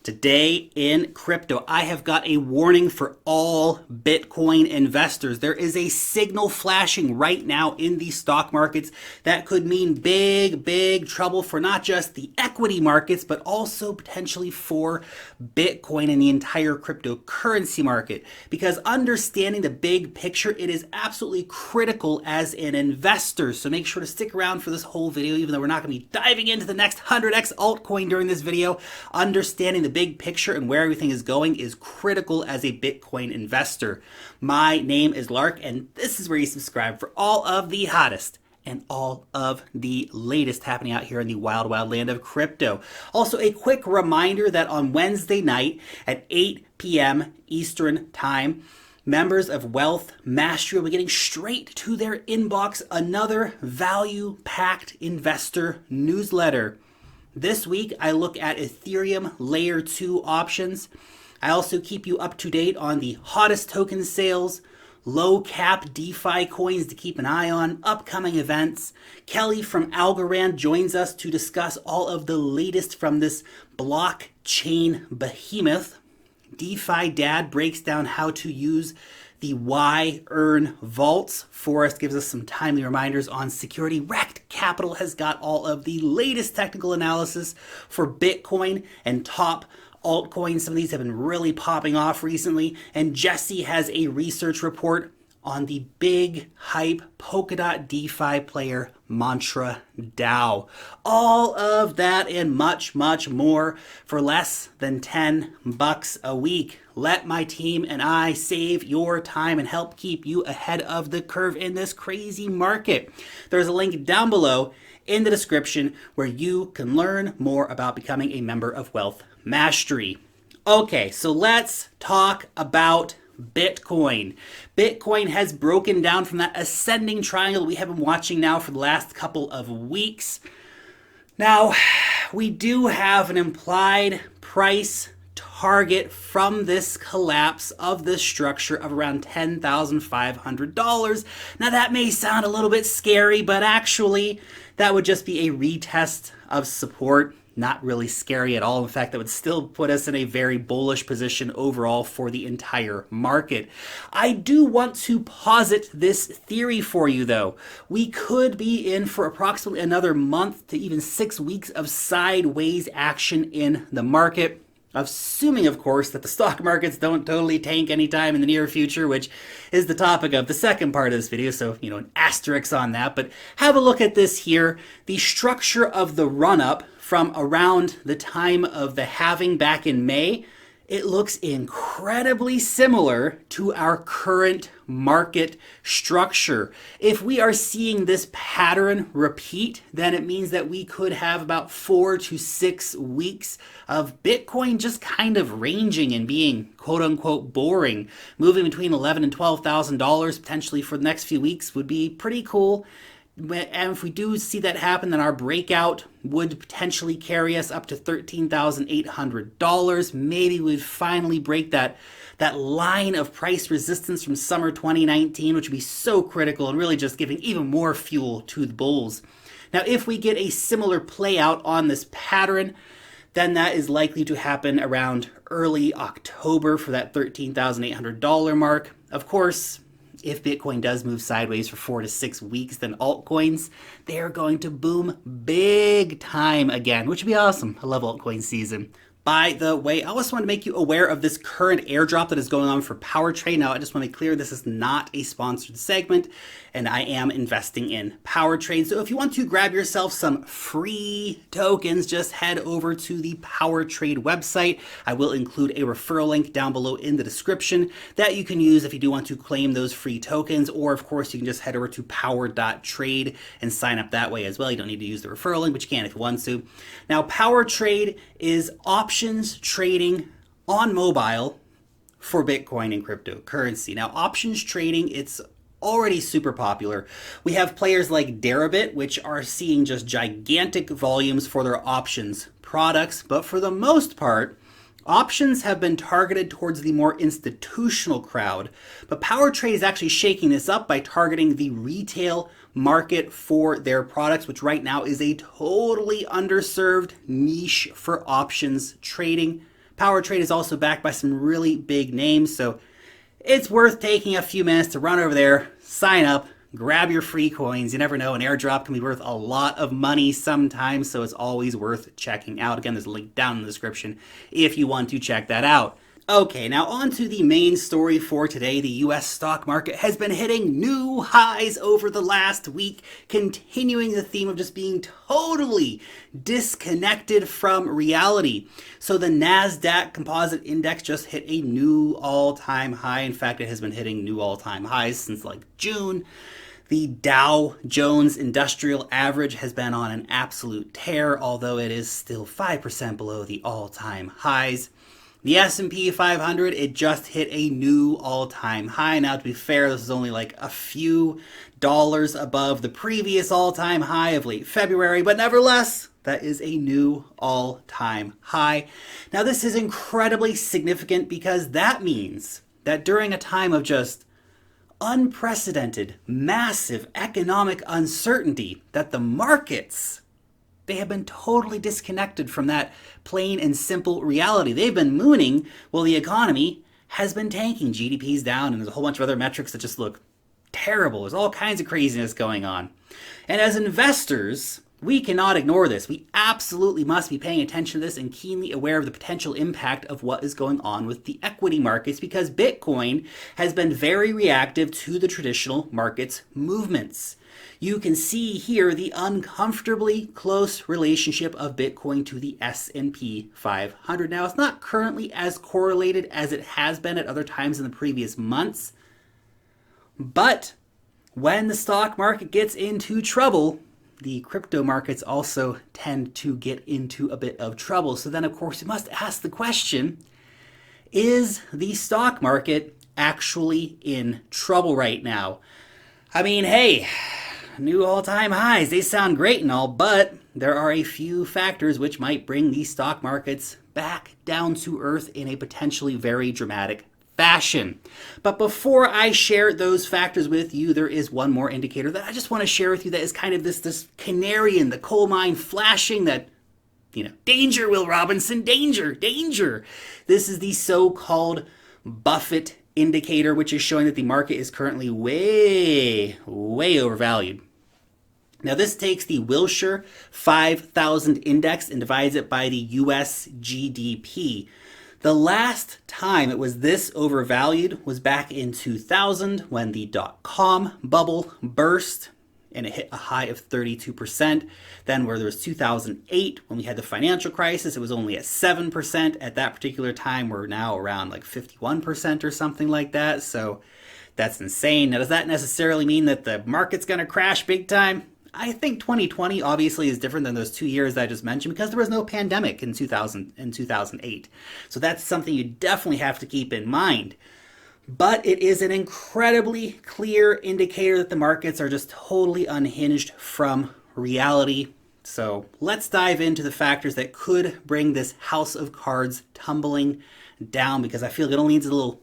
Today in crypto, I have got a warning for all Bitcoin investors. There is a signal flashing right now in the stock markets that could mean big trouble for not just the equity markets, but also potentially for Bitcoin and the entire cryptocurrency market. Because understanding the big picture, it is absolutely critical as an investor. So make sure to stick around for this whole video, even though we're not going to be diving into the next 100x altcoin during this video. Understanding the big picture and where everything is going is critical as a Bitcoin investor. My name is Lark, and this is where you subscribe for all of the hottest and all of the latest happening out here in the wild land of crypto. Also, a quick reminder that on Wednesday night at 8 p.m. Eastern Time, members of Wealth Mastery will be getting straight to their inbox another value-packed investor newsletter. This week, I look at Ethereum Layer 2 options. I also keep you up to date on the hottest token sales, low cap DeFi coins to keep an eye on, upcoming events. Kelly from Algorand joins us to discuss all of the latest from this blockchain behemoth. DeFi Dad breaks down how to use the Y-Earn vaults for us, gives us some timely reminders on security. Wrecked Capital has got all of the latest technical analysis for Bitcoin and top altcoins. Some of these have been really popping off recently. And Jesse has a research report on the big hype Polkadot DeFi player Mantra DAO. All of that and much more for less than $10 a week. Let my team and I save your time and help keep you ahead of the curve in this crazy market. There's a link down below in the description where you can learn more about becoming a member of Wealth Mastery. Okay, so let's talk about Bitcoin. Bitcoin has broken down from that ascending triangle we have been watching now for the last couple of weeks. Now, we do have an implied price target from this collapse of this structure of around $10,500. Now, that may sound a little bit scary, but actually, that would just be a retest of support. Not really scary at all. In fact, that would still put us in a very bullish position overall for the entire market. I do want to posit this theory for you, though. We could be in for approximately another month to even 6 weeks of sideways action in the market. Assuming, of course, that the stock markets don't totally tank anytime in the near future, which is the topic of the second part of this video, so, an asterisk on that. But have a look at this here. The structure of the run-up from around the time of the halving back in May, it looks incredibly similar to our current market structure. If we are seeing this pattern repeat, then it means that we could have about 4 to 6 weeks of Bitcoin just kind of ranging and being quote unquote boring. Moving between $11,000 and $12,000 potentially for the next few weeks would be pretty cool. And if we do see that happen, then our breakout would potentially carry us up to $13,800. Maybe we'd finally break that line of price resistance from summer 2019, which would be so critical and really just giving even more fuel to the bulls. Now, if we get a similar play out on this pattern, then that is likely to happen around early October for that $13,800 mark. Of course, if Bitcoin does move sideways for 4 to 6 weeks, then altcoins, they are going to boom big time again, which would be awesome. I love altcoin season. By the way, I also want to make you aware of this current airdrop that is going on for PowerTrade. Now, I just want to be clear, this is not a sponsored segment, and I am investing in PowerTrade. So if you want to grab yourself some free tokens, just head over to the PowerTrade website. I will include a referral link down below in the description that you can use if you do want to claim those free tokens, or of course, you can just head over to power.trade and sign up that way as well. You don't need to use the referral link, but you can if you want to. Now, PowerTrade is options trading on mobile for Bitcoin and cryptocurrency. Now, options trading, it's already super popular. We have players like DEBIT, which are seeing just gigantic volumes for their options products, but for the most part, options have been targeted towards the more institutional crowd. But PowerTrade is actually shaking this up by targeting the retail market for their products, which right now is a totally underserved niche for options trading. Power Trade is also backed by some really big names, so it's worth taking a few minutes to run over there, sign up, grab your free coins. You never know, an airdrop can be worth a lot of money sometimes, so it's always worth checking out. Again, there's a link down in the description if you want to check that out. Okay, now on to the main story for today. The US stock market has been hitting new highs over the last week, continuing the theme of just being totally disconnected from reality. So the NASDAQ Composite Index just hit a new all-time high. In fact, it has been hitting new all-time highs since like June. The Dow Jones Industrial Average has been on an absolute tear, although it is still 5% below the all-time highs. The S&P 500, it just hit a new all-time high. Now, to be fair, this is only like a few dollars above the previous all-time high of late February, but nevertheless, that is a new all-time high. Now, this is incredibly significant because that means that during a time of just unprecedented, massive economic uncertainty, that the markets, they have been totally disconnected from that plain and simple reality. They've been mooning while the economy has been tanking. GDP's down, and there's a whole bunch of other metrics that just look terrible. There's all kinds of craziness going on. And as investors, we cannot ignore this. We absolutely must be paying attention to this and keenly aware of the potential impact of what is going on with the equity markets, because Bitcoin has been very reactive to the traditional markets movements. You can see here the uncomfortably close relationship of Bitcoin to the S&P 500. Now, it's not currently as correlated as it has been at other times in the previous months, but when the stock market gets into trouble, the crypto markets also tend to get into a bit of trouble. So then, of course, you must ask the question, is the stock market actually in trouble right now? I mean, hey, new all-time highs, they sound great and all, but there are a few factors which might bring these stock markets back down to earth in a potentially very dramatic fashion. But before I share those factors with you, there is one more indicator that I just want to share with you that is kind of this canary in the coal mine flashing that, danger, Will Robinson, danger, danger. This is the so-called Buffett indicator, which is showing that the market is currently way overvalued. Now, this takes the Wilshire 5000 index and divides it by the US GDP. The last time it was this overvalued was back in 2000 when the dot-com bubble burst and it hit a high of 32%. Then where there was 2008 when we had the financial crisis, it was only at 7% at that particular time. We're now around like 51% or something like that. So that's insane. Now, does that necessarily mean that the market's going to crash big time? I think 2020 obviously is different than those 2 years that I just mentioned because there was no pandemic in 2000 and 2008. So that's something you definitely have to keep in mind. But it is an incredibly clear indicator that the markets are just totally unhinged from reality. So let's dive into the factors that could bring this house of cards tumbling down, because I feel like it only needs a little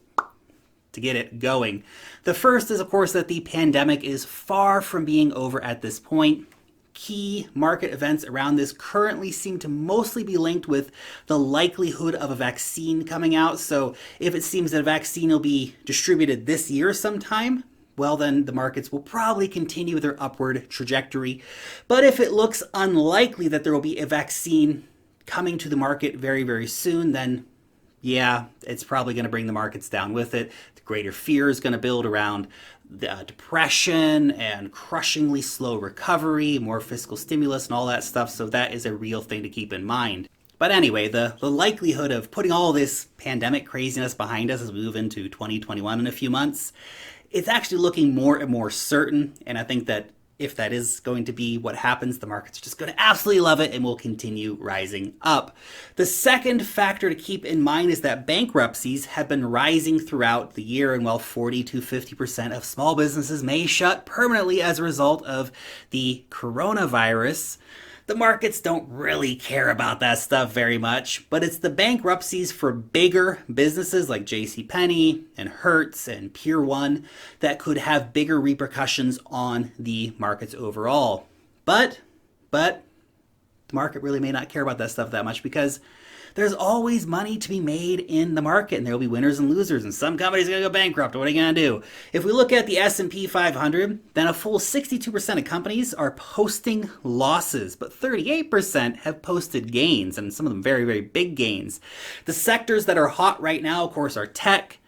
to get it going. The first is, of course, that the pandemic is far from being over at this point. Key market events around this currently seem to mostly be linked with the likelihood of a vaccine coming out. So if it seems that a vaccine will be distributed this year sometime, well, then the markets will probably continue their upward trajectory. But if it looks unlikely that there will be a vaccine coming to the market very, very soon, then yeah, it's probably going to bring the markets down with it. The greater fear is going to build around the depression and crushingly slow recovery, more fiscal stimulus and all that stuff. So that is a real thing to keep in mind. But anyway, the likelihood of putting all this pandemic craziness behind us as we move into 2021 in a few months, it's actually looking more and more certain. And I think that if that is going to be what happens, the market's just going to absolutely love it and will continue rising up. The second factor to keep in mind is that bankruptcies have been rising throughout the year, and while 40 to 50% of small businesses may shut permanently as a result of the coronavirus, the markets don't really care about that stuff very much, but it's the bankruptcies for bigger businesses like JCPenney and Hertz and Pier 1 that could have bigger repercussions on the markets overall. But the market really may not care about that stuff that much because There's always money to be made in the market, and there will be winners and losers, and some companies are going to go bankrupt. What are you going to do? If we look at the S&P 500, then a full 62% of companies are posting losses, but 38% have posted gains, and some of them very, very big gains. The sectors that are hot right now, of course, are tech,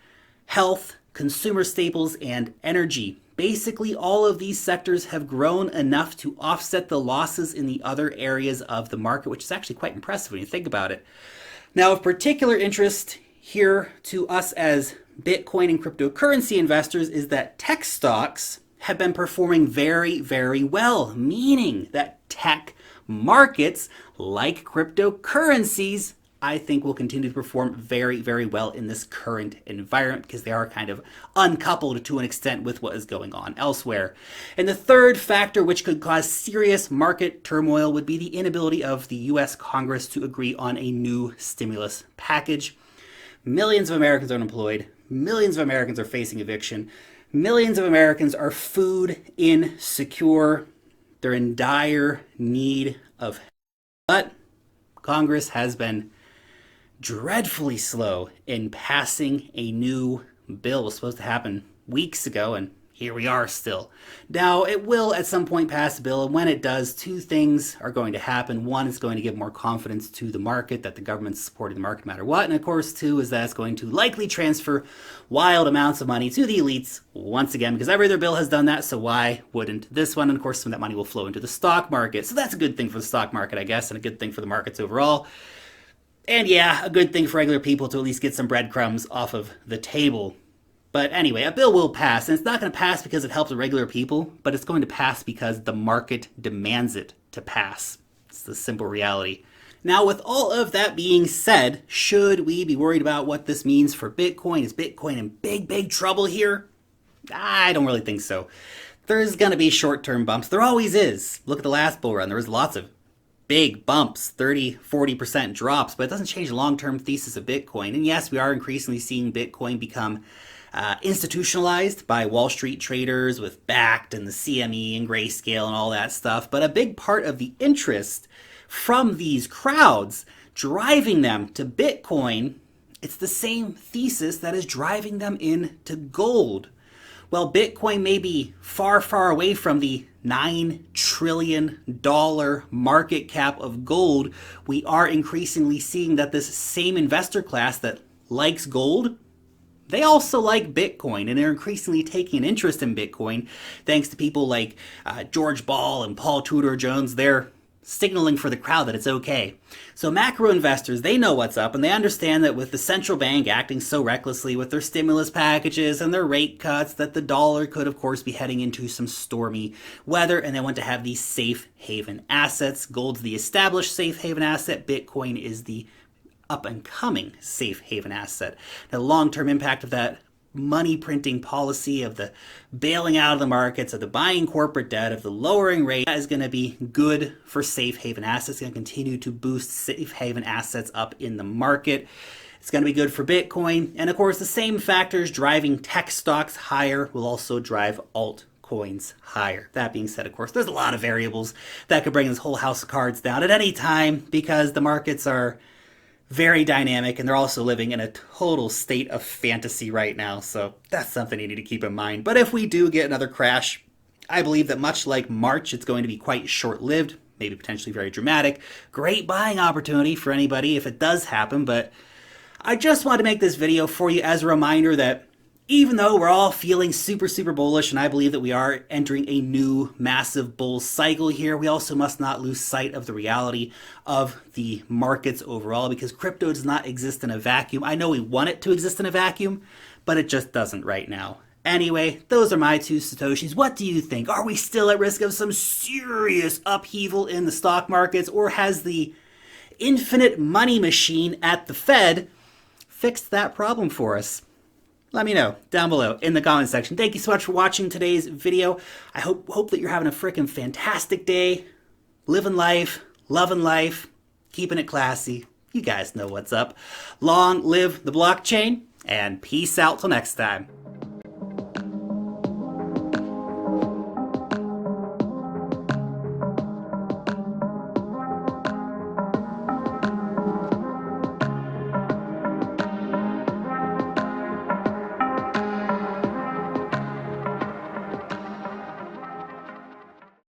health, consumer staples, and energy. Basically, all of these sectors have grown enough to offset the losses in the other areas of the market, which is actually quite impressive when you think about it. Now, of particular interest here to us as Bitcoin and cryptocurrency investors is that tech stocks have been performing very, very well, meaning that tech markets, like cryptocurrencies, I think will continue to perform very, very well in this current environment because they are kind of uncoupled to an extent with what is going on elsewhere. And the third factor which could cause serious market turmoil would be the inability of the US Congress to agree on a new stimulus package. Millions of Americans are unemployed. Millions of Americans are facing eviction. Millions of Americans are food insecure. They're in dire need of help. But Congress has been dreadfully slow in passing a new bill. It was supposed to happen weeks ago, and here we are still. Now, it will at some point pass a bill, and when it does, two things are going to happen. One, is going to give more confidence to the market that the government's supporting the market no matter what, and of course, two, is that it's going to likely transfer wild amounts of money to the elites once again, because every other bill has done that, so why wouldn't this one? And of course, some of that money will flow into the stock market. So that's a good thing for the stock market, I guess, and a good thing for the markets overall. And yeah, a good thing for regular people to at least get some breadcrumbs off of the table. But anyway, a bill will pass, and it's not going to pass because it helps the regular people, but it's going to pass because the market demands it to pass. It's the simple reality. Now, with all of that being said, should we be worried about what this means for Bitcoin? Is Bitcoin in big, big trouble here? I don't really think so. There's going to be short-term bumps. There always is. Look at the last bull run. There was lots of big bumps, 30-40% drops, but it doesn't change the long-term thesis of Bitcoin. And yes, we are increasingly seeing Bitcoin become institutionalized by Wall Street traders with Backed and the CME and Grayscale and all that stuff. But a big part of the interest from these crowds driving them to Bitcoin, it's the same thesis that is driving them into gold. Well, Bitcoin may be far, far away from the $9 trillion market cap of gold. We are increasingly seeing that this same investor class that likes gold, they also like Bitcoin, and they're increasingly taking an interest in Bitcoin thanks to people like George Ball and Paul Tudor Jones. They're signaling for the crowd that it's okay. So macro investors, they know what's up, and they understand that with the central bank acting so recklessly with their stimulus packages and their rate cuts, that the dollar could, of course, be heading into some stormy weather, and they want to have these safe haven assets. Gold's the established safe haven asset. Bitcoin is the up-and-coming safe haven asset. The long-term impact of that money printing policy, of the bailing out of the markets, of the buying corporate debt, of the lowering rate, that is going to be good for safe haven assets. It's going to continue to boost safe haven assets up in the market. It's going to be good for Bitcoin. And of course, the same factors driving tech stocks higher will also drive altcoins higher. That being said, of course, there's a lot of variables that could bring this whole house of cards down at any time because the markets are very dynamic, and they're also living in a total state of fantasy right now, so that's something you need to keep in mind. But if we do get another crash, I believe that much like March, it's going to be quite short-lived, maybe potentially very dramatic. Great buying opportunity for anybody if it does happen, but I just wanted to make this video for you as a reminder that even though we're all feeling super, super bullish, and I believe that we are entering a new massive bull cycle here, we also must not lose sight of the reality of the markets overall, because crypto does not exist in a vacuum. I know we want it to exist in a vacuum, but it just doesn't right now. Anyway, those are my two Satoshis. What do you think? Are we still at risk of some serious upheaval in the stock markets, or has the infinite money machine at the Fed fixed that problem for us? Let me know down below in the comment section. Thank you so much for watching today's video. I hope that you're having a freaking fantastic day. Living life, loving life, keeping it classy. You guys know what's up. Long live the blockchain, and peace out till next time.